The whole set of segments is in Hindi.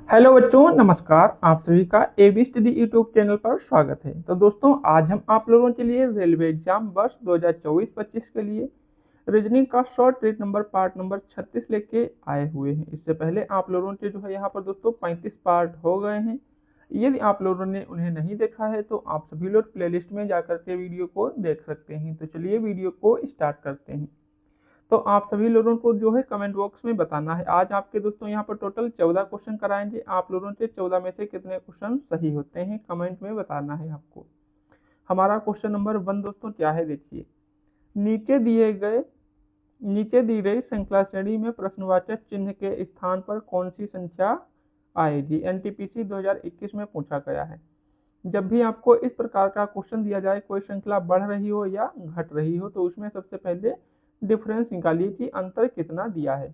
हेलो बच्चों, नमस्कार। आप सभी का एबी स्टडी यूट्यूब चैनल पर स्वागत है। तो दोस्तों, आज हम आप लोगों के लिए रेलवे एग्जाम वर्ष 2024-25 के लिए रीजनिंग का short trick number part number 36 लेके आए हुए हैं। इससे पहले आप लोगों के जो है यहाँ पर दोस्तों 35 पार्ट हो गए हैं। यदि आप लोगों ने उन्हें नहीं देखा है तो आप सभी लोग प्लेलिस्ट में जाकर के वीडियो को देख सकते हैं। तो चलिए वीडियो को स्टार्ट करते हैं। तो आप सभी लोगों को जो है कमेंट बॉक्स में बताना है। आज आपके दोस्तों यहाँ पर टोटल 14 क्वेश्चन कराएंगे। आप लोगों से 14 में से कितने क्वेश्चन सही होते हैं कमेंट में बताना है आपको। हमारा क्वेश्चन नंबर 1 दोस्तों क्या है, देखिए। नीचे दी गई श्रृंखला श्रेणी में प्रश्नवाचक चिन्ह के स्थान पर कौन सी संख्या आएगी। एनटीपीसी 2021 में पूछा गया है। जब भी आपको इस प्रकार का क्वेश्चन दिया जाए, कोई श्रृंखला बढ़ रही हो या घट रही हो, तो उसमें सबसे पहले डिफरेंस निकालिए कि अंतर कितना दिया है।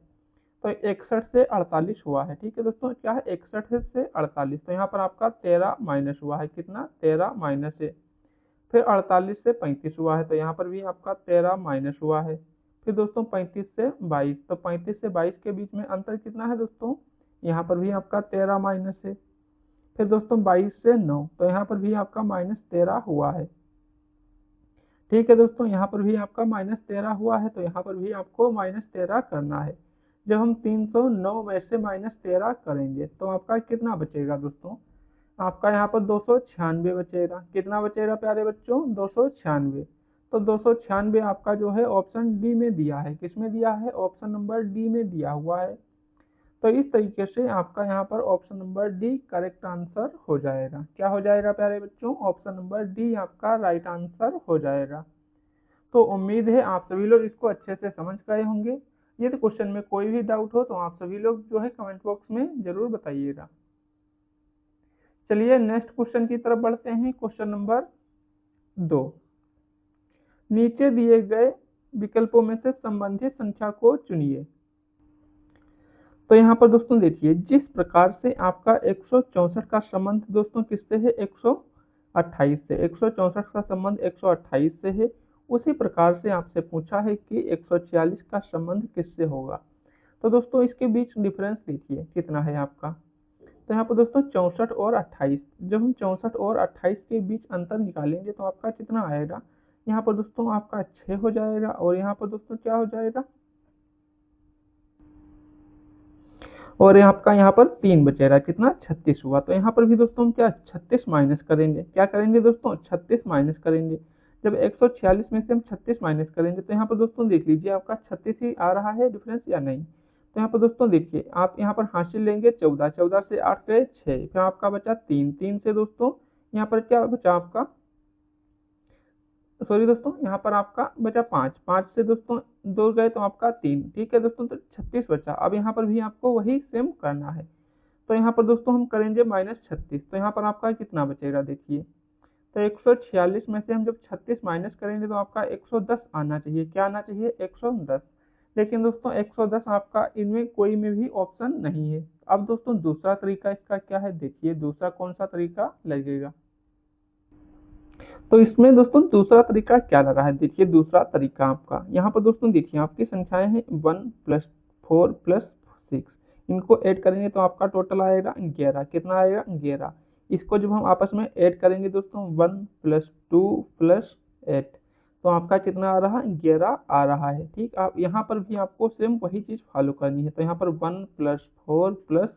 तो 61 से 48 हुआ है। ठीक है दोस्तों, क्या है 61 से 48, तो यहाँ पर आपका 13 माइनस हुआ है। कितना? 13 माइनस है। फिर 48 से 35 हुआ है, तो यहाँ पर भी आपका 13 माइनस हुआ है। फिर दोस्तों 35 से 22, तो 35 से 22 के बीच में अंतर कितना है दोस्तों? यहाँ पर भी आपका 13 माइनस है। फिर दोस्तों 22 से 9, तो यहाँ पर भी आपका -13 हुआ है। ठीक है दोस्तों, यहाँ पर भी आपका -13 हुआ है, तो यहाँ पर भी आपको -13 करना है। जब हम 309 में से -13 करेंगे तो आपका कितना बचेगा दोस्तों? आपका यहाँ पर 296 बचेगा। कितना बचेगा प्यारे बच्चों? 296। तो 296 आपका जो है ऑप्शन डी में दिया है। किस में दिया है? ऑप्शन नंबर डी में दिया हुआ है। तो इस तरीके से आपका यहाँ पर option number D correct answer हो जाएगा। क्या हो जाएगा प्यारे बच्चों? ऑप्शन नंबर डी आपका राइट आंसर हो जाएगा। तो उम्मीद है आप सभी लोग इसको अच्छे से समझ गए होंगे। यदि क्वेश्चन में कोई भी डाउट हो तो आप सभी लोग जो है कमेंट बॉक्स में जरूर बताइएगा। चलिए नेक्स्ट क्वेश्चन की तरफ बढ़ते हैं। Question number 2। नीचे दिए गए विकल्पों में से संबंधित संख्या को चुनिए। तो यहाँ पर दोस्तों देखिए, जिस प्रकार से आपका 164 का संबंध दोस्तों किससे है? 128 से। 164 का संबंध 128 से है। उसी प्रकार से आपसे पूछा है कि 146 का संबंध किससे होगा। तो दोस्तों इसके बीच डिफरेंस देखिए कितना है आपका। तो यहाँ पर दोस्तों 64 और 28, जब हम 64 और 28 के बीच अंतर निकालेंगे तो आपका कितना आएगा? यहाँ पर दोस्तों आपका 6 हो जाएगा, और यहाँ पर दोस्तों क्या हो जाएगा? और आपका यहाँ पर 3 बचेगा। कितना? 36 हुआ। तो यहाँ पर भी दोस्तों हम क्या 36 माइनस करेंगे। क्या करेंगे दोस्तों? 36 माइनस करेंगे। जब 146 में से हम 36 माइनस करेंगे तो यहाँ पर दोस्तों देख लीजिए आपका 36 ही आ रहा है डिफरेंस या नहीं। तो यहाँ पर दोस्तों देखिए, आप यहाँ पर हासिल लेंगे 14, 14 से 8 गए 6, फिर आपका बचा 3, 3 से दोस्तों यहाँ पर क्या बचा आपका? सॉरी दोस्तों, यहाँ पर आपका बचा 5, 5 से दोस्तों 2 गए तो आपका 3। ठीक है दोस्तों, तो 36 बचा। अब यहाँ पर भी आपको वही सेम करना है। तो यहाँ पर दोस्तों हम करेंगे -36, तो यहाँ पर आपका कितना बचेगा देखिए। तो 146 में से हम जब 36 माइनस करेंगे तो आपका 110 आना चाहिए। क्या आना चाहिए? 110। लेकिन दोस्तों 110 आपका इनमें कोई में भी ऑप्शन नहीं है। अब दोस्तों दूसरा तरीका इसका क्या है, देखिए दूसरा कौन सा तरीका लगेगा। तो इसमें दोस्तों दूसरा तरीका क्या लगा है, देखिए दूसरा तरीका आपका यहाँ पर दोस्तों देखिए आपकी संख्याएं हैं 1 + 4 + 6। इनको ऐड करेंगे तो आपका टोटल आएगा 11। कितना आएगा? 11। इसको जब हम आपस में ऐड करेंगे दोस्तों 1 + 2 + 8, तो आपका कितना आ रहा है? 11 आ रहा है। ठीक, आप यहाँ पर भी आपको सेम वही चीज फॉलो करनी है। तो यहाँ पर 1 + 4 +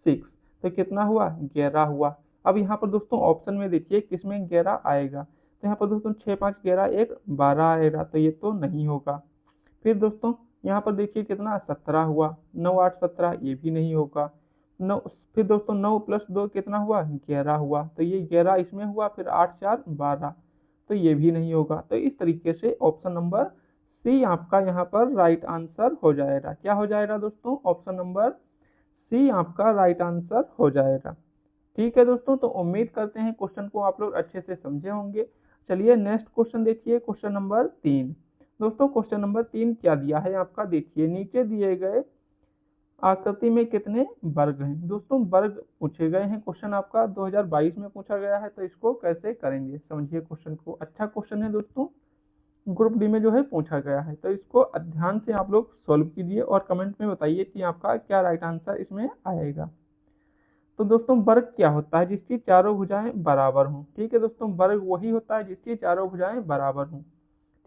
6, तो कितना हुआ? 11 हुआ। अब यहाँ पर दोस्तों ऑप्शन में देखिए किसमें 11 आएगा। तो यहाँ पर दोस्तों 6 5 11 1 12 आएगा, तो ये तो नहीं होगा। फिर दोस्तों यहाँ पर देखिए कितना? 17 हुआ। 9 8 17, ये भी नहीं होगा। 9, फिर दोस्तों 9 + 2 कितना हुआ? 11 हुआ, तो ये 11 इसमें हुआ। फिर 8 4 12, तो ये भी नहीं होगा। तो इस तरीके से ऑप्शन नंबर सी आपका यहाँ पर राइट आंसर हो जाएगा। क्या हो जाएगा दोस्तों? ऑप्शन नंबर सी आपका राइट आंसर हो जाएगा। ठीक है दोस्तों, तो उम्मीद करते हैं क्वेश्चन को आप लोग अच्छे से समझे होंगे। चलिए नेक्स्ट क्वेश्चन देखिए, क्वेश्चन नंबर 3। दोस्तों क्वेश्चन नंबर 3 क्या दिया है आपका, देखिए नीचे दिए गए आकृति में कितने वर्ग हैं। दोस्तों वर्ग पूछे गए हैं। क्वेश्चन आपका 2022 में पूछा गया है, तो इसको कैसे करेंगे समझिए। क्वेश्चन को अच्छा क्वेश्चन है दोस्तों, ग्रुप डी में जो है पूछा गया है। तो इसको ध्यान से आप लोग सॉल्व कीजिए और कमेंट में बताइए कि आपका क्या राइट आंसर इसमें आएगा। तो दोस्तों वर्ग क्या होता है? जिसकी चारों भुजाएं बराबर हों। ठीक है दोस्तों, वर्ग वही होता है जिसकी चारों भुजाएं बराबर हों।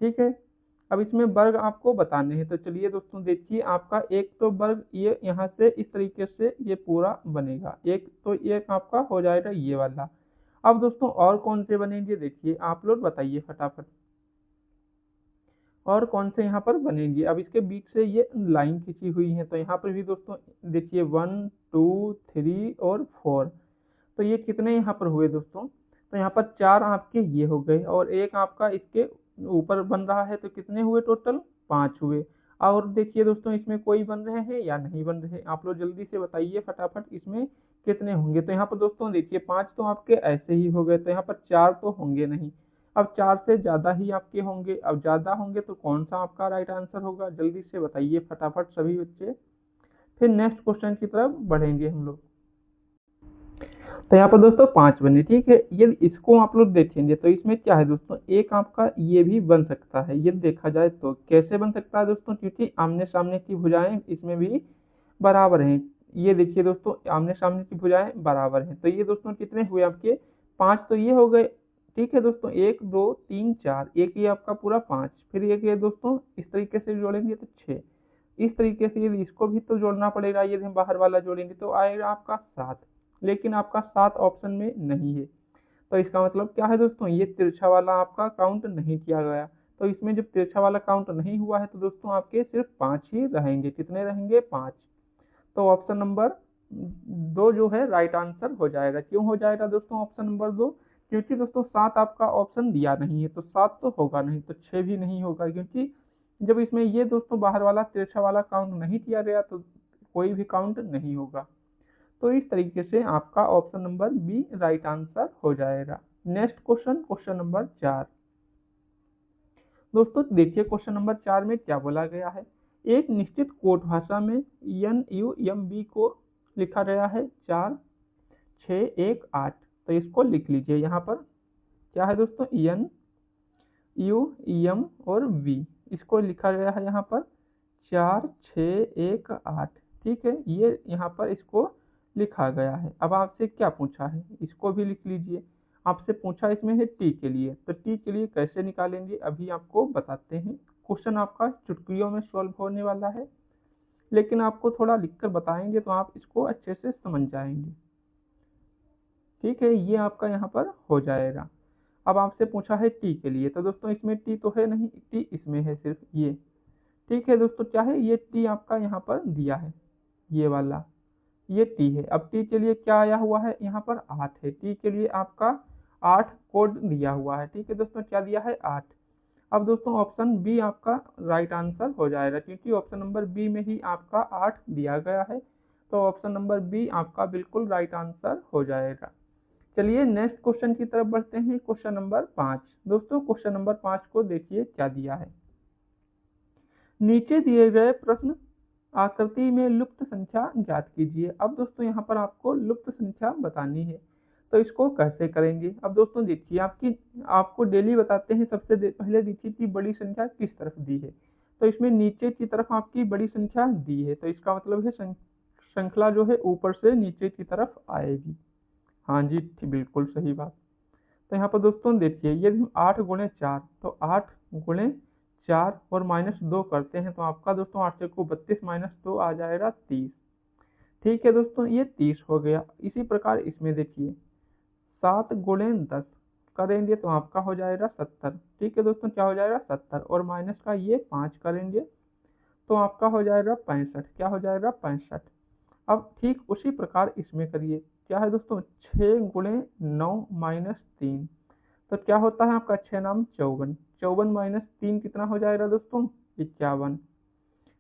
ठीक है, अब इसमें वर्ग आपको बताने हैं। तो चलिए दोस्तों देखिए, आपका एक तो वर्ग ये यहाँ से इस तरीके से ये पूरा बनेगा, एक तो ये आपका हो जाएगा ये वाला। अब दोस्तों और कौन से बनेंगे, देखिए आप लोग बताइए फटाफट, और कौन से यहाँ पर बनेंगे। अब इसके बीच से ये लाइन खींची हुई है, तो यहाँ पर भी दोस्तों देखिए 1 2 3 और 4। तो ये कितने यहाँ पर हुए दोस्तों? तो यहाँ पर 4 आपके ये हो गए और एक आपका इसके ऊपर बन रहा है, तो कितने हुए टोटल? 5 हुए। और देखिए दोस्तों, इसमें कोई बन रहे हैं या नहीं बन रहे? आप लोग जल्दी से बताइए फटाफट, इसमें कितने होंगे? तो यहाँ पर दोस्तों देखिए 5 तो आपके ऐसे ही हो गए, तो यहाँ पर 4 तो होंगे नहीं। अब 4 से ज़्यादा ही आपके होंगे। अब ज़्यादा होंगे तो कौन सा आपका राइट आंसर होगा? जल्दी से बताइए फटाफट सभी बच्चे, फिर नेक्स्ट क्वेश्चन की तरफ बढ़ेंगे हम लोग। तो यहाँ पर दोस्तों 5 बने। ठीक है, ये इसको आप लोग देखेंगे तो इसमें क्या है दोस्तों, एक आपका ये भी बन सकता है। ये देखा जाए तो कैसे बन सकता है दोस्तों, क्योंकि आमने सामने की भुजाएं इसमें भी बराबर हैं। ये देखिए दोस्तों, आमने सामने की भुजाएं बराबर हैं, तो ये दोस्तों कितने हुए आपके? 5 तो ये हो गए। ठीक है दोस्तों, 1 2 3 4, एक ये आपका पूरा 5, फिर एक ये दोस्तों इस तरीके से जोड़ेंगे तो 6, इस तरीके से यदि इसको भी तो जोड़ना पड़ेगा, यदि हम बाहर वाला जोड़ेंगे तो आएगा आपका 7। लेकिन आपका 7 ऑप्शन में नहीं है, तो इसका मतलब क्या है दोस्तों, ये तिरछा वाला आपका काउंट नहीं किया गया। तो इसमें जब तिरछा वाला काउंट नहीं हुआ है तो दोस्तों आपके सिर्फ 5 ही रहेंगे। कितने रहेंगे? 5। तो ऑप्शन नंबर 2 जो है राइट आंसर हो जाएगा। क्यों हो जाएगा दोस्तों ऑप्शन नंबर 2? क्योंकि दोस्तों 7 आपका ऑप्शन दिया नहीं है, तो 7 तो होगा नहीं, तो 6 भी नहीं होगा, क्योंकि जब इसमें ये दोस्तों बाहर वाला तिरछा वाला काउंट नहीं किया गया तो कोई भी काउंट नहीं होगा। तो इस तरीके से आपका option number B right answer हो जाएगा। Next question, question number 4। दोस्तों देखिए क्वेश्चन नंबर 4 में क्या बोला गया है। एक निश्चित कोड भाषा में NUMB को लिखा गया है 4 6 1 8। तो इसको लिख लीजिए। यहाँ पर क्या है दोस्तों, NUM और V, इसको लिखा गया है यहाँ पर 4 6 1 8। ठीक है, ये यहाँ पर इसको लिखा गया है। अब आपसे क्या पूछा है, इसको भी लिख लीजिए। आपसे पूछा इसमें है टी के लिए, तो टी के लिए कैसे निकालेंगे अभी आपको बताते हैं। क्वेश्चन आपका चुटकियों में सॉल्व होने वाला है, लेकिन आपको थोड़ा लिखकर बताएंगे तो आप इसको अच्छे से समझ जाएंगे। ठीक है, ये आपका यहाँ पर हो जाएगा। अब आपसे पूछा है टी के लिए, तो दोस्तों इसमें टी तो है नहीं, टी इसमें है सिर्फ ये। ठीक है दोस्तों, क्या है ये टी आपका यहाँ पर दिया है, ये वाला ये टी है। अब टी के लिए क्या आया हुआ है, यहाँ पर 8 है। टी के लिए आपका 8 कोड दिया हुआ है। ठीक है दोस्तों, क्या दिया है? 8। अब दोस्तों ऑप्शन बी आपका राइट आंसर हो जाएगा, क्योंकि ऑप्शन नंबर बी में ही आपका 8 दिया गया है। तो ऑप्शन नंबर बी आपका बिल्कुल राइट आंसर हो जाएगा। चलिए नेक्स्ट क्वेश्चन की तरफ बढ़ते हैं, क्वेश्चन नंबर 5। दोस्तों क्वेश्चन नंबर 5 को देखिए क्या दिया है। नीचे दिए गए प्रश्न आकृति में लुप्त संख्या ज्ञात कीजिए। अब दोस्तों यहाँ पर आपको लुप्त संख्या बतानी है, तो इसको कैसे करेंगे? अब दोस्तों देखिए, आपको डेली बताते हैं। सबसे पहले देखिए कि बड़ी संख्या किस तरफ दी है, तो इसमें नीचे की तरफ आपकी बड़ी संख्या दी है, तो इसका मतलब है श्रृंखला जो है ऊपर से नीचे की तरफ आएगी। हाँ जी, बिल्कुल सही बात। तो यहाँ पर दोस्तों देखिए, यदि हम 8 गुणे 4, तो 8 गुणे 4 और -2 करते हैं, तो आपका दोस्तों 8 को 32 -2 आ जाएगा 30। ठीक है दोस्तों, ये 30 हो गया। इसी प्रकार इसमें देखिए 7 गुणे 10 करेंगे तो आपका हो जाएगा 70। ठीक है दोस्तों, क्या हो जाएगा? 70, और माइनस का ये 5 करेंगे तो आपका हो जाएगा 65। क्या हो जाएगा? 65। अब ठीक उसी प्रकार इसमें करिए। क्या है दोस्तों, 6 गुणे 9 -3, तो क्या होता है आपका 6 नाम 54। 54 - 3 कितना हो जाएगा दोस्तों? 51।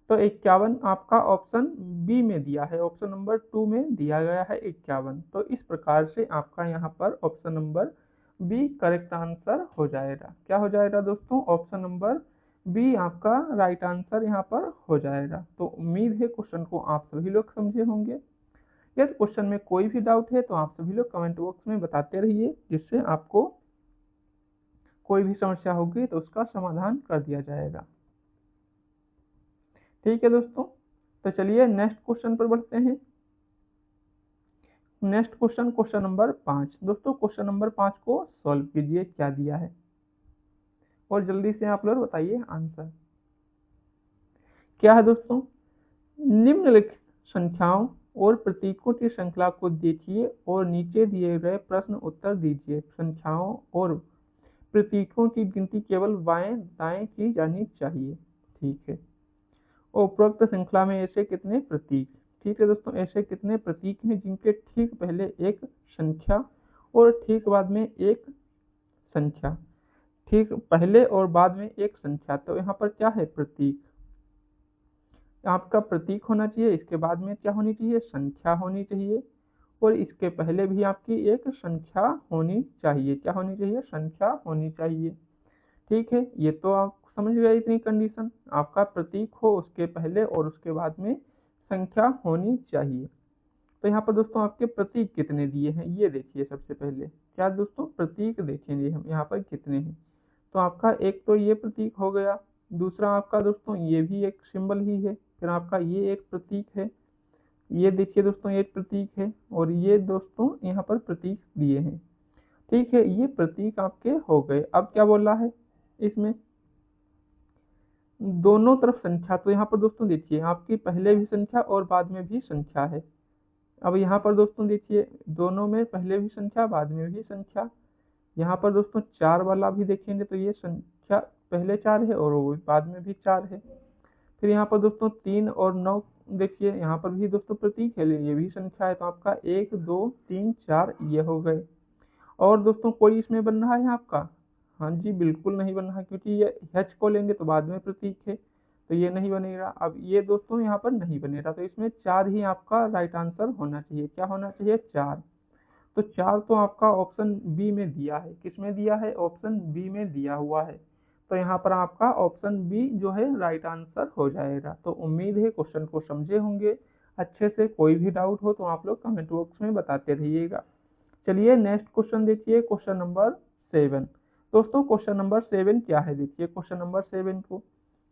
तो 51 आपका ऑप्शन बी में दिया है, ऑप्शन नंबर 2 में दिया गया है 51। तो इस प्रकार से आपका यहाँ पर option number B correct answer हो जाएगा। क्या हो जाएगा दोस्तों? ऑप्शन नंबर बी आपका राइट आंसर यहाँ पर हो जाएगा। तो उम्मीद है क्वेश्चन को आप सभी लोग समझे होंगे। यदि क्वेश्चन में कोई भी डाउट है तो आप सभी लोग कमेंट बॉक्स में बताते रहिए, जिससे आपको कोई भी समस्या होगी तो उसका समाधान कर दिया जाएगा। ठीक है दोस्तों, तो चलिए नेक्स्ट क्वेश्चन पर बढ़ते हैं। Next question, question number 5। दोस्तों क्वेश्चन नंबर 5 को सॉल्व कीजिए, क्या दिया है, और जल्दी से आप लोग बताइए आंसर क्या है। दोस्तों निम्नलिखित संख्याओं और प्रतीकों की श्रृंखला को देखिए और नीचे दिए गए प्रश्न उत्तर दीजिए। संख्याओं और प्रतीकों की गिनती केवल बाएं दाएं की जानी चाहिए। ठीक है, उपरोक्त श्रृंखला में ऐसे कितने प्रतीक। ठीक है दोस्तों, ऐसे कितने प्रतीक हैं जिनके ठीक पहले एक संख्या और ठीक बाद में एक संख्या, ठीक पहले और बाद में एक संख्या। तो यहाँ पर क्या है, प्रतीक। आपका प्रतीक होना चाहिए, इसके बाद में क्या होनी चाहिए, संख्या होनी चाहिए, और इसके पहले भी आपकी एक संख्या होनी चाहिए। क्या होनी चाहिए, संख्या होनी चाहिए। ठीक है, ये तो आप समझ गए इतनी कंडीशन। आपका प्रतीक हो, उसके पहले और उसके बाद में संख्या होनी चाहिए। तो यहाँ पर दोस्तों आपके प्रतीक कितने दिए हैं ये देखिए। सबसे पहले क्या दोस्तों, प्रतीक देखेंगे हम यहाँ पर कितने हैं। तो आपका एक तो ये प्रतीक हो गया, दूसरा आपका दोस्तों ये भी एक सिंबल ही है, फिर आपका ये एक प्रतीक है, ये देखिए दोस्तों एक प्रतीक है, और ये दोस्तों यहाँ पर प्रतीक दिए हैं। ठीक है, ये प्रतीक आपके हो गए। अब क्या बोला है इसमें, दोनों तरफ संख्या। तो यहाँ पर दोस्तों देखिए आपकी पहले भी संख्या और बाद में भी संख्या है। अब यहाँ पर दोस्तों देखिए दोनों में पहले भी संख्या बाद में भी संख्या। यहाँ पर दोस्तों 4 वाला भी देखेंगे तो ये संख्या पहले 4 है और वो बाद में भी 4 है। फिर यहाँ पर दोस्तों 3 और 9 देखिए, यहाँ पर भी दोस्तों प्रतीक है, ये भी संख्या है। तो आपका 1 2 3 4 ये हो गए। और दोस्तों कोई इसमें बन रहा है आपका, हाँ जी बिल्कुल नहीं बन रहा, क्योंकि ये एच को लेंगे तो बाद में प्रतीक है, तो ये नहीं बनेगा। अब ये दोस्तों यहाँ पर नहीं बनेगा, तो इसमें 4 ही आपका राइट आंसर होना चाहिए। क्या होना चाहिए, 4। तो 4 तो आपका ऑप्शन बी में दिया है। किस में दिया है, ऑप्शन बी में दिया हुआ है। तो यहाँ पर आपका ऑप्शन बी जो है राइट आंसर हो जाएगा। तो उम्मीद है क्वेश्चन को समझे होंगे अच्छे से। कोई भी डाउट हो तो आप लोग कमेंट बॉक्स में बताते रहिएगा। चलिए नेक्स्ट क्वेश्चन देखिए, क्वेश्चन नंबर 7। दोस्तों क्वेश्चन नंबर 7 क्या है, देखिए क्वेश्चन नंबर 7 को,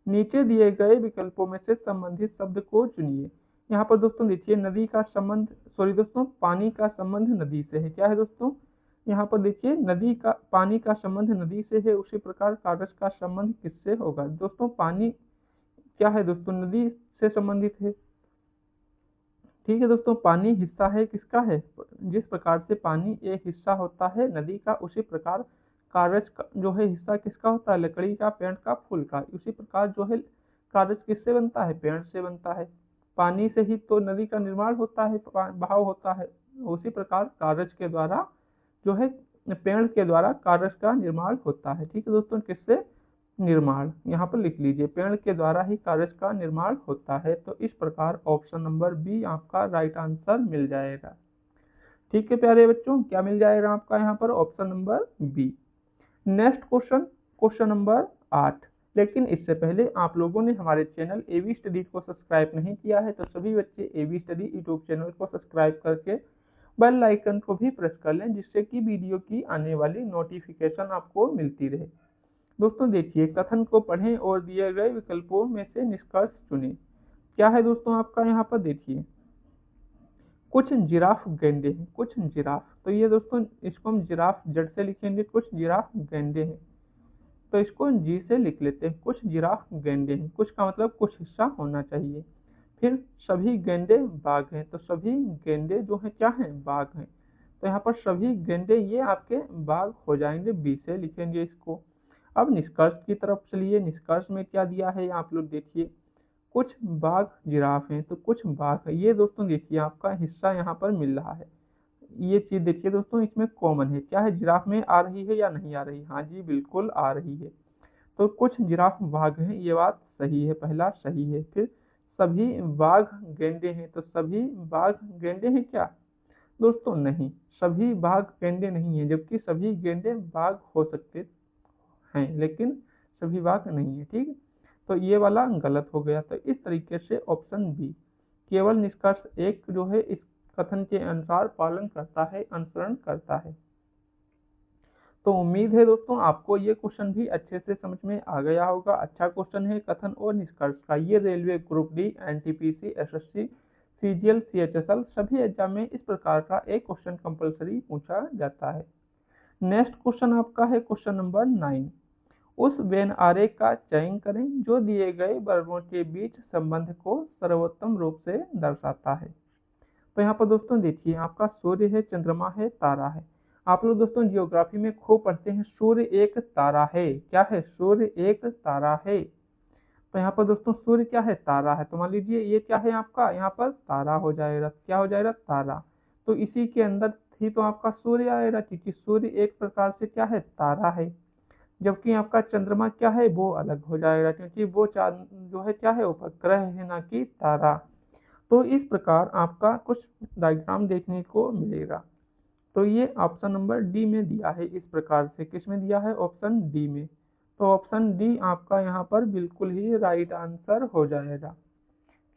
नीचे दिए गए विकल्पों में से संबंधित शब्द को चुनिए। यहाँ पर दोस्तों देखिए नदी का संबंध, सॉरी दोस्तों पानी का संबंध नदी से है। क्या है दोस्तों, यहाँ पर देखिए नदी का पानी का संबंध नदी से है, उसी प्रकार कागज का संबंध किससे होगा। दोस्तों पानी क्या है दोस्तों, नदी से संबंधित है। ठीक है दोस्तों, पानी हिस्सा है किसका है, जिस प्रकार से पानी एक हिस्सा होता है नदी का, उसी प्रकार कागज का जो है हिस्सा किसका होता है, लकड़ी का, पेड़ का, फूल का। उसी प्रकार जो है कागज किससे बनता है, पेड़ से बनता है। पानी से ही तो नदी का निर्माण होता है, बहाव होता है। उसी प्रकार कागज के द्वारा जो है, पेड़ के द्वारा कागज का निर्माण होता है। ठीक है दोस्तों, किससे निर्माण, यहाँ पर लिख लीजिए, पेड़ के द्वारा ही कागज का निर्माण होता है। तो इस प्रकार ऑप्शन नंबर बी आपका राइट आंसर मिल जाएगा। ठीक है प्यारे बच्चों, क्या मिल जाएगा आपका यहाँ पर, option number B. Next question, question number 8। लेकिन इससे पहले आप लोगों ने हमारे चैनल एबी स्टडी को सब्सक्राइब नहीं किया है, तो सभी बच्चे एबी स्टडी यूट्यूब चैनल को सब्सक्राइब करके बेल आइकन को भी प्रेस कर लें, जिससे कि वीडियो की आने वाली नोटिफिकेशन आपको मिलती रहे। दोस्तों देखिए कथन को पढ़ें और दिए गए विकल्पों में से निष्कर्ष चुनें। क्या है दोस्तों आपका यहाँ पर देखिए, कुछ जिराफ गैंडे हैं, कुछ जिराफ। तो ये दोस्तों इसको हम जिराफ जड़ से लिखेंगे, कुछ जिराफ गैंडे हैं, तो इसको जी से लिख लेते हैं। कुछ जिराफ गैंडे हैं, कुछ का मतलब कुछ हिस्सा होना चाहिए। फिर सभी गैंडे बाघ हैं, तो सभी गैंडे जो हैं क्या हैं, बाघ हैं। तो यहाँ पर सभी गैंडे ये आपके बाघ हो जाएंगे, बी से लिखेंगे इसको। अब निष्कर्ष की तरफ चलिए, निष्कर्ष में क्या दिया है आप लोग देखिए, कुछ बाघ जिराफ हैं तो कुछ बाघ है। ये दोस्तों देखिए आपका हिस्सा यहाँ पर मिल रहा है। ये चीज देखिए दोस्तों इसमें कॉमन है, क्या है, जिराफ में आ रही है या नहीं आ रही, हाँ जी बिल्कुल आ रही है। तो कुछ जिराफ बाघ हैं, ये बात सही है, पहला सही है। फिर सभी बाघ गेंडे हैं, तो सभी बाघ गेंडे हैं क्या दोस्तों, नहीं, सभी बाघ गेंडे नहीं है, जबकि सभी गेंडे बाघ हो सकते हैं, लेकिन सभी बाघ नहीं है। ठीक, तो ये वाला गलत हो गया। तो इस तरीके से ऑप्शन बी, केवल निष्कर्ष एक जो है इस कथन के अनुसार पालन करता है, अनुसरण करता है। तो उम्मीद है दोस्तों आपको ये क्वेश्चन भी अच्छे से समझ में आ गया होगा। अच्छा क्वेश्चन है कथन और निष्कर्ष का। ये railway group D, NTPC, SSC CgL CHSL सभी एग्जाम में इस प्रकार का एक क्वेश्चन कंपलसरी पूछा जाता है। नेक्स्ट क्वेश्चन आपका है क्वेश्चन नंबर 9। उस वेन आरेख का चयन करें जो दिए गए वर्गों के बीच संबंध को सर्वोत्तम रूप से दर्शाता है। तो यहाँ पर दोस्तों देखिए, आपका सूर्य है, चंद्रमा है, तारा है। आप लोग दोस्तों जियोग्राफी में खूब पढ़ते हैं, सूर्य एक तारा है। क्या है? सूर्य एक तारा है। तो यहाँ पर दोस्तों सूर्य क्या है? तारा है। तो मान लीजिए ये क्या है आपका, यहाँ पर तारा हो जाएगा। क्या हो जाएगा? तारा। तो इसी के अंदर ही तो आपका सूर्य आएगा, क्योंकि सूर्य एक प्रकार से क्या है? तारा है। जबकि आपका चंद्रमा क्या है? वो अलग हो जाएगा, क्योंकि वो चांद जो है क्या है? उपग्रह है, ना कि तारा। तो इस प्रकार आपका कुछ डायग्राम देखने को मिलेगा। तो ये ऑप्शन नंबर डी में दिया है इस प्रकार से। किस में दिया है? ऑप्शन डी में। तो ऑप्शन डी आपका यहाँ पर बिल्कुल ही राइट आंसर हो जाएगा।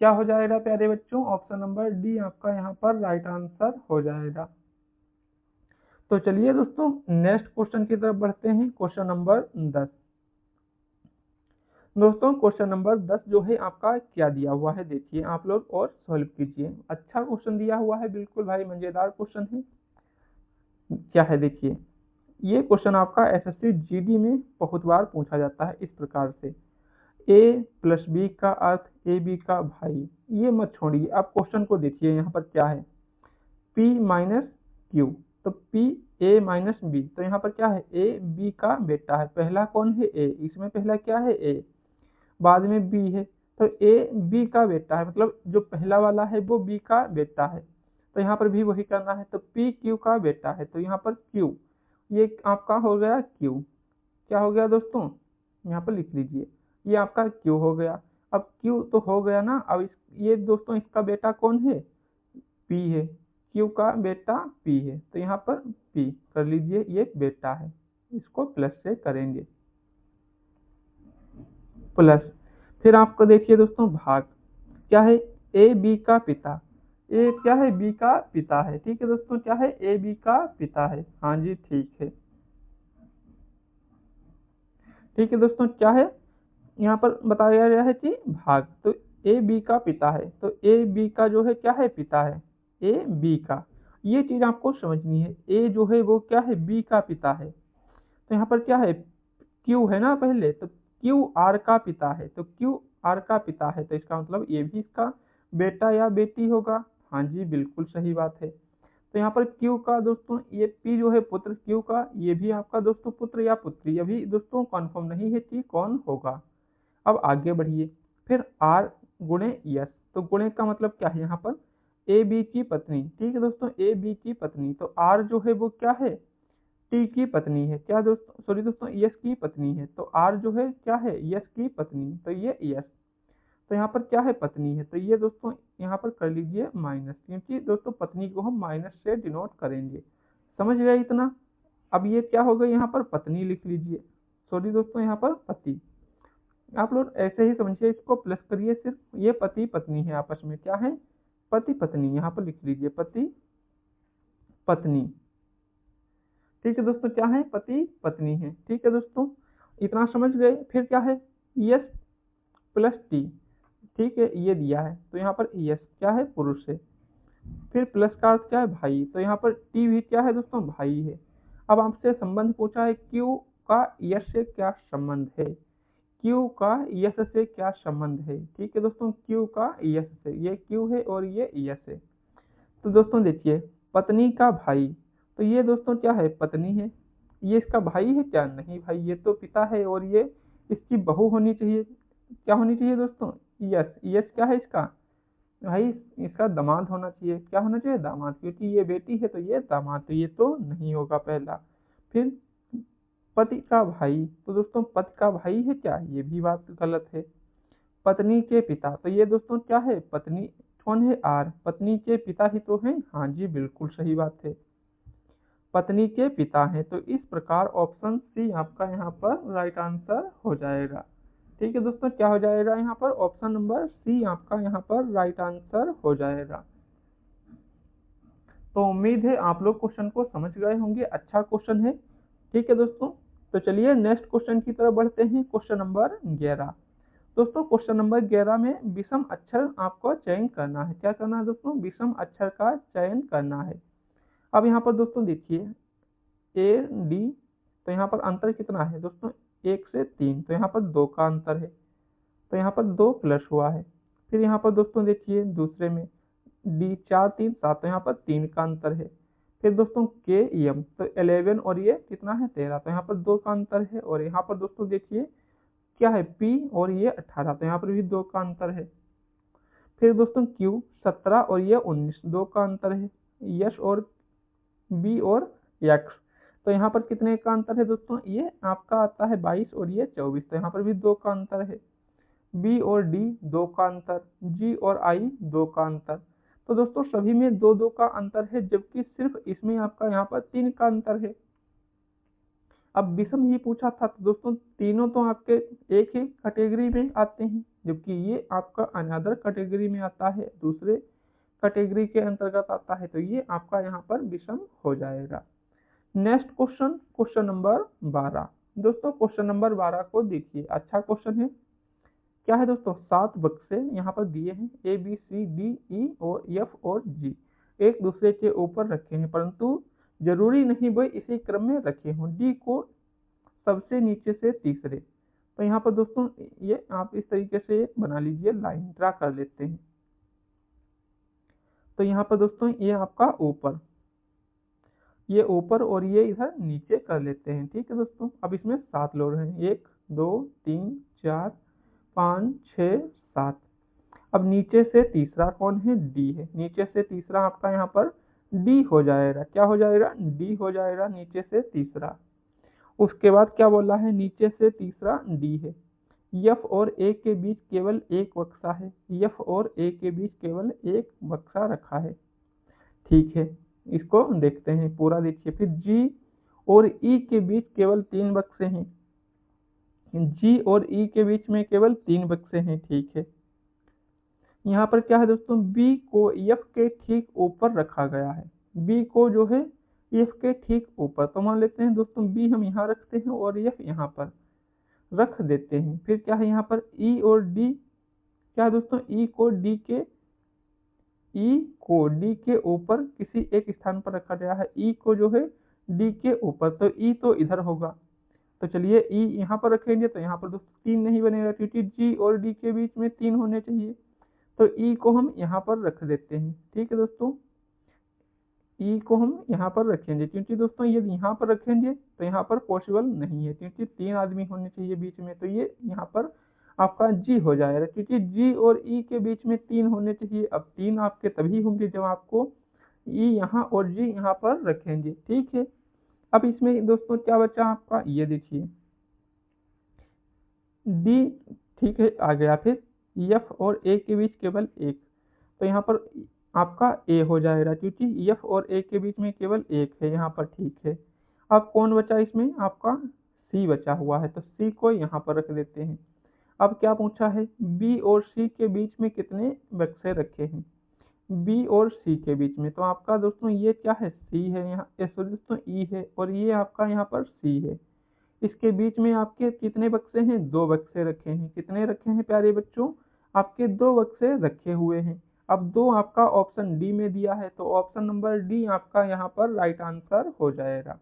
क्या हो जाएगा प्यारे बच्चों? ऑप्शन नंबर डी आपका यहाँ पर राइट आंसर हो जाएगा। तो चलिए दोस्तों नेक्स्ट क्वेश्चन की तरफ बढ़ते हैं। Question number 10। दोस्तों क्वेश्चन नंबर 10 जो है आपका क्या दिया हुआ है, देखिए आप लोग और सॉल्व कीजिए। अच्छा क्वेश्चन दिया हुआ है, बिल्कुल भाई मजेदार क्वेश्चन है। क्या है देखिए, ये क्वेश्चन आपका एसएससी जीडी में बहुत बार पूछा जाता है इस प्रकार से। ए प्लस बी का अर्थ ए बी का भाई। ये मत छोड़िए, आप क्वेश्चन को देखिए यहाँ पर क्या है। P माइनस क्यू, तो P A माइनस बी, तो यहाँ पर क्या है? A B का बेटा है। पहला कौन है? A, इसमें पहला क्या है? A, बाद में B है, तो A B का बेटा है, मतलब जो पहला वाला है वो B का बेटा है। तो यहाँ पर भी वही करना है। तो P Q का बेटा है, तो यहाँ पर Q, ये आपका हो गया Q। क्या हो गया दोस्तों? यहाँ पर लिख लीजिए, ये आपका Q हो गया। अब Q तो हो गया ना। अब ये दोस्तों इसका बेटा कौन है? P है। Q का बेटा P है, तो यहाँ पर P कर लीजिए, ये बेटा है। इसको प्लस से करेंगे, प्लस। फिर आपको देखिए दोस्तों भाग, क्या है? A B का पिता। A क्या है? B का पिता है। ठीक है दोस्तों, क्या है? A B का पिता है। हाँ जी ठीक है। ठीक है दोस्तों, क्या है यहाँ पर बताया गया है कि भाग, तो ए बी का पिता है, तो ए बी का जो है क्या है? पिता है। ए बी का, ये चीज आपको समझनी है। ए जो है वो क्या है? बी का पिता है। तो यहाँ पर क्या है? क्यू है ना पहले, तो क्यू आर का पिता है, तो क्यू आर का पिता है, तो इसका मतलब ये भी इसका बेटा या बेटी होगा। हाँ जी बिल्कुल सही बात है। तो यहाँ पर Q का दोस्तों ये P जो है पुत्र, Q का ये भी आपका दोस्तों पुत्र या पुत्री, अभी दोस्तों कन्फर्म नहीं है कि कौन होगा। अब आगे बढ़िए। फिर R गुणे यस, तो गुणे का मतलब क्या है? यहाँ पर ए बी की पत्नी। ठीक है दोस्तों, ए बी की पत्नी, तो R जो है वो क्या है? टी की पत्नी है। क्या दोस्तों? सॉरी दोस्तों, यस की पत्नी है। तो R जो है क्या है? यस की पत्नी, तो ये यस। तो यहाँ पर क्या है? पत्नी है, तो ये दोस्तों यहाँ पर कर लीजिए माइनस, क्योंकि दोस्तों पत्नी को हम माइनस से डिनोट करेंगे। समझ गए इतना? अब ये क्या हो गया? यहाँ पर पत्नी लिख लीजिए। सॉरी दोस्तों, यहाँ पर पति। आप लोग ऐसे ही समझिए, इसको प्लस करिए सिर्फ। ये पति पत्नी है आपस में, क्या है? पति पत्नी। यहाँ पर लिख लीजिए पति पत्नी। ठीक है दोस्तों, क्या है? पति पत्नी है। ठीक है दोस्तों, इतना समझ गए। फिर क्या है? Yes plus T. ठीक है, ये दिया है, तो यहाँ पर यस क्या है? पुरुष है। फिर प्लस का अर्थ क्या है? भाई, तो यहाँ पर टी भी क्या है दोस्तों? भाई है। अब आपसे संबंध पूछा है, क्यू का यस से क्या संबंध है? क्यू का यस से क्या संबंध है? ठीक है दोस्तों, क्यू का यस से, ये क्यू है और ये यस है। तो दोस्तों देखिए, पत्नी का भाई, तो ये दोस्तों क्या है? पत्नी है। ये इसका भाई है क्या? नहीं भाई, ये तो पिता है, और ये इसकी बहू होनी चाहिए। क्या होनी चाहिए दोस्तों? यस। यस क्या है इसका? भाई इसका दामाद होना चाहिए। क्या होना चाहिए? दामाद, क्योंकि ये बेटी है तो ये दामाद, तो ये तो नहीं होगा पहला। फिर पति का भाई, तो दोस्तों पति का भाई है क्या? ये भी बात गलत है। पत्नी के पिता, तो ये दोस्तों क्या है? पत्नी कौन है? आर, पत्नी के पिता ही तो है। हाँ जी बिल्कुल सही बात है, पत्नी के पिता हैं। तो इस प्रकार ऑप्शन सी आपका यहाँ पर राइट आंसर हो जाएगा। ठीक है दोस्तों, क्या हो जाएगा? यहाँ पर ऑप्शन नंबर सी आपका यहाँ पर राइट आंसर हो जाएगा। तो उम्मीद है आप लोग क्वेश्चन को समझ गए होंगे। अच्छा क्वेश्चन है। ठीक है दोस्तों, तो चलिए नेक्स्ट क्वेश्चन की तरफ बढ़ते हैं। Question number 11। दोस्तों क्वेश्चन नंबर 11 में विषम अक्षर आपको चयन करना है। क्या करना है दोस्तों? विषम अक्षर का चयन करना है। अब यहाँ पर दोस्तों देखिए ए डी, तो यहाँ पर अंतर कितना है दोस्तों? 1 से 3, तो यहाँ पर 2 का अंतर है, तो यहाँ पर 2 प्लस हुआ है। फिर यहाँ पर दोस्तों देखिए दूसरे में डी 4 3 7, तो यहाँ पर 3 का अंतर है। फिर दोस्तों के एम, तो 11 और ये कितना है 13, तो यहाँ पर 2 का अंतर है। और यहाँ पर दोस्तों देखिए क्या है पी और ये 18, तो यहाँ पर भी 2 का अंतर है। फिर दोस्तों क्यू 17 और ये 19, 2 का अंतर है। यस और बी और एक्स, तो यहाँ पर कितने का अंतर है दोस्तों? ये आपका आता है 22 और ये 24, तो यहाँ पर भी 2 का अंतर है। बी और डी 2 का अंतर, जी और आई 2 का अंतर। तो दोस्तों सभी में 2-2 का अंतर है, जबकि सिर्फ इसमें आपका यहाँ पर 3 का अंतर है। अब विषम ही पूछा था, तो दोस्तों तीनों तो आपके एक ही कैटेगरी में आते हैं, जबकि ये आपका अनदर कैटेगरी में आता है, दूसरे कैटेगरी के अंतर्गत आता है, तो ये आपका यहाँ पर विषम हो जाएगा। Next question, question number 12। दोस्तों क्वेश्चन नंबर 12 को देखिए, अच्छा क्वेश्चन है। क्या है दोस्तों? 7 बक्से यहाँ पर दिए हैं, A B C D E और एफ और जी एक दूसरे के ऊपर रखे हैं, परंतु जरूरी नहीं वह इसी क्रम में रखे हों। डी को सबसे नीचे से तीसरे, तो यहाँ पर दोस्तों ये आप इस तरीके से बना लीजिए, लाइन ड्रा कर लेते हैं। तो यहाँ पर दोस्तों ये आपका ऊपर, ये ऊपर और ये इधर नीचे कर लेते हैं। ठीक है दोस्तों, अब इसमें 7 लोग हैं, 1 2 3 4 5 6 7। अब नीचे से तीसरा कौन है? डी है। नीचे से तीसरा आपका यहाँ पर डी हो जाएगा। क्या हो जाएगा? डी हो जाएगा नीचे से तीसरा। उसके बाद क्या बोला है? नीचे से तीसरा डी है। एफ और ए के बीच केवल एक बक्सा है, एफ और ए के बीच केवल एक बक्सा रखा है। ठीक है, इसको देखते हैं पूरा। देखिए फिर जी और ई के बीच केवल 3 बक्से हैं, जी और ई के बीच में केवल 3 बक्से हैं। ठीक है, यहाँ पर क्या है दोस्तों? बी को एफ के ठीक ऊपर रखा गया है, बी को जो है एफ के ठीक ऊपर। तो मान लेते हैं दोस्तों बी हम यहाँ रखते हैं और एफ यहाँ पर रख देते हैं। फिर क्या है यहाँ पर ई और डी, क्या है दोस्तों? ई को डी के ऊपर किसी एक स्थान पर रखा गया है, ई को जो है डी के ऊपर, तो ई तो इधर होगा। तो चलिए ई यहाँ पर रखेंगे, तो यहाँ पर दोस्तों 3 नहीं बनेगा, क्योंकि जी और डी के बीच में 3 होने चाहिए। तो ई को हम यहाँ पर रख देते हैं। ठीक है दोस्तों, ई को हम यहाँ पर रखेंगे, क्योंकि दोस्तों यदि यहाँ पर रखेंगे तो यहाँ पर पॉसिबल नहीं है, क्योंकि 3 आदमी होने चाहिए बीच में, तो ये यहाँ पर आपका जी हो जाएगा, क्योंकि जी और ई के बीच में 3 होने चाहिए। अब 3 आपके तभी होंगे जब आपको ई यहाँ और जी यहाँ पर रखेंगे। ठीक है, अब इसमें दोस्तों क्या बचा आपका? ये देखिए डी, ठीक है आ गया। फिर एफ और ए के बीच केवल एक, तो यहाँ पर आपका ए हो जाएगा, क्योंकि एफ और ए के बीच में केवल एक है यहाँ पर। ठीक है, अब कौन बचा इसमें? आपका सी बचा हुआ है, तो सी को यहाँ पर रख देते हैं। अब क्या पूछा है? बी और सी के बीच में कितने बक्से रखे हैं? बी और सी के बीच में, तो आपका दोस्तों ये क्या है? सी है यहाँ, सॉरी दोस्तों ई है, और ये आपका यहाँ पर सी है। इसके बीच में आपके कितने बक्से हैं? 2 बक्से रखे हैं। कितने रखे हैं प्यारे बच्चों? आपके 2 बक्से रखे हुए हैं। अब 2 आपका ऑप्शन डी में दिया है, तो ऑप्शन नंबर डी आपका यहाँ पर राइट आंसर हो जाएगा।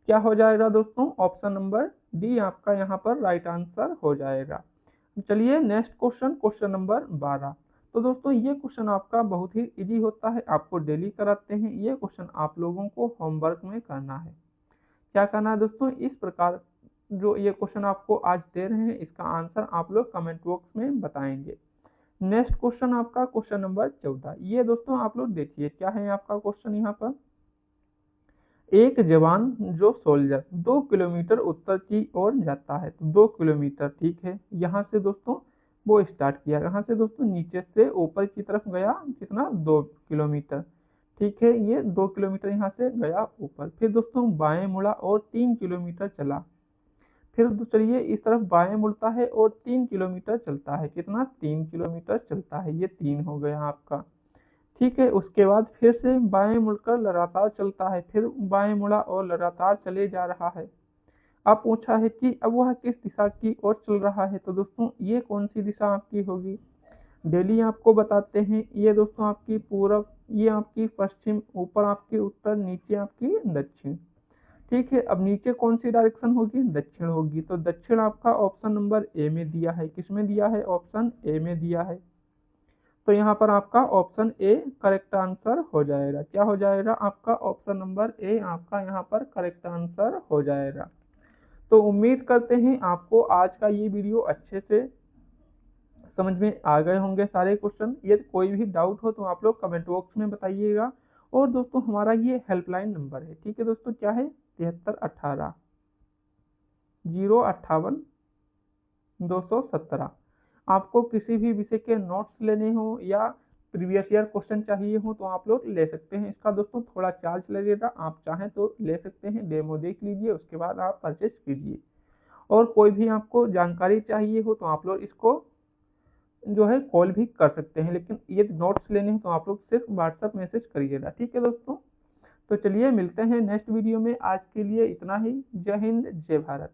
क्या हो जाएगा दोस्तों? ऑप्शन नंबर डी आपका यहाँ पर राइट आंसर हो जाएगा। चलिए नेक्स्ट क्वेश्चन, क्वेश्चन नंबर 12। तो दोस्तों ये क्वेश्चन आपका बहुत ही इजी होता है, आपको डेली कराते हैं। ये क्वेश्चन आप लोगों को होमवर्क में करना है। क्या करना है दोस्तों? इस प्रकार जो ये क्वेश्चन आपको आज दे रहे हैं, इसका आंसर आप लोग कमेंट बॉक्स में बताएंगे। नेक्स्ट क्वेश्चन आपका क्वेश्चन नंबर 14। ये दोस्तों आप लोग देखिए क्या है आपका क्वेश्चन यहाँ पर। एक जवान जो सोल्जर 2 किलोमीटर उत्तर की ओर जाता है, तो 2 किलोमीटर, ठीक है, यहाँ से दोस्तों वो स्टार्ट किया, यहाँ से दोस्तों नीचे से ऊपर की तरफ गया, कितना? 2 किलोमीटर। ठीक है, ये 2 किलोमीटर यहाँ से गया ऊपर। फिर दोस्तों बाएं मुड़ा और 3 किलोमीटर चला। फिर चलिए इस तरफ बाएं मुड़ता है और 3 किलोमीटर चलता है। कितना? 3 किलोमीटर चलता है, ये 3 हो गया आपका। ठीक है, उसके बाद फिर से बाएं मुड़कर लगातार चलता है, फिर बाएं मुड़ा और लगातार चले जा रहा है। अब पूछा है कि अब वह किस दिशा की ओर चल रहा है, तो दोस्तों ये कौन सी दिशा आपकी होगी? डेली आपको बताते हैं, ये दोस्तों आपकी पूरब, ये आपकी पश्चिम, ऊपर आपकी उत्तर, नीचे आपकी दक्षिण। ठीक है, अब नीचे कौन सी डायरेक्शन होगी? दक्षिण होगी। तो दक्षिण आपका ऑप्शन नंबर ए में दिया है। किसमें दिया है? ऑप्शन ए में दिया है। तो यहाँ पर आपका ऑप्शन ए करेक्ट आंसर हो जाएगा। क्या हो जाएगा? आपका ऑप्शन नंबर ए आपका यहाँ पर करेक्ट आंसर हो जाएगा। तो उम्मीद करते हैं आपको आज का ये वीडियो अच्छे से समझ में आ गए होंगे सारे क्वेश्चन। यदि कोई भी डाउट हो तो आप लोग कमेंट बॉक्स में बताइएगा। और दोस्तों हमारा ये हेल्पलाइन नंबर है, ठीक है दोस्तों, क्या है? 7318 058 217। आपको किसी भी विषय के नोट्स लेने हो या प्रीवियस ईयर क्वेश्चन चाहिए हो तो आप लोग ले सकते हैं। इसका दोस्तों थोड़ा चार्ज लगेगा, आप चाहें तो ले सकते हैं, डेमो देख लीजिए, उसके बाद आप परचेज कीजिए। और कोई भी आपको जानकारी चाहिए हो तो आप लोग इसको जो है कॉल भी कर सकते हैं, लेकिन ये नोट्स लेने हैं तो आप लोग सिर्फ व्हाट्सएप मैसेज करिएगा, ठीक है दोस्तों। तो चलिए मिलते हैं नेक्स्ट वीडियो में, आज के लिए इतना ही। जय हिंद, जय भारत।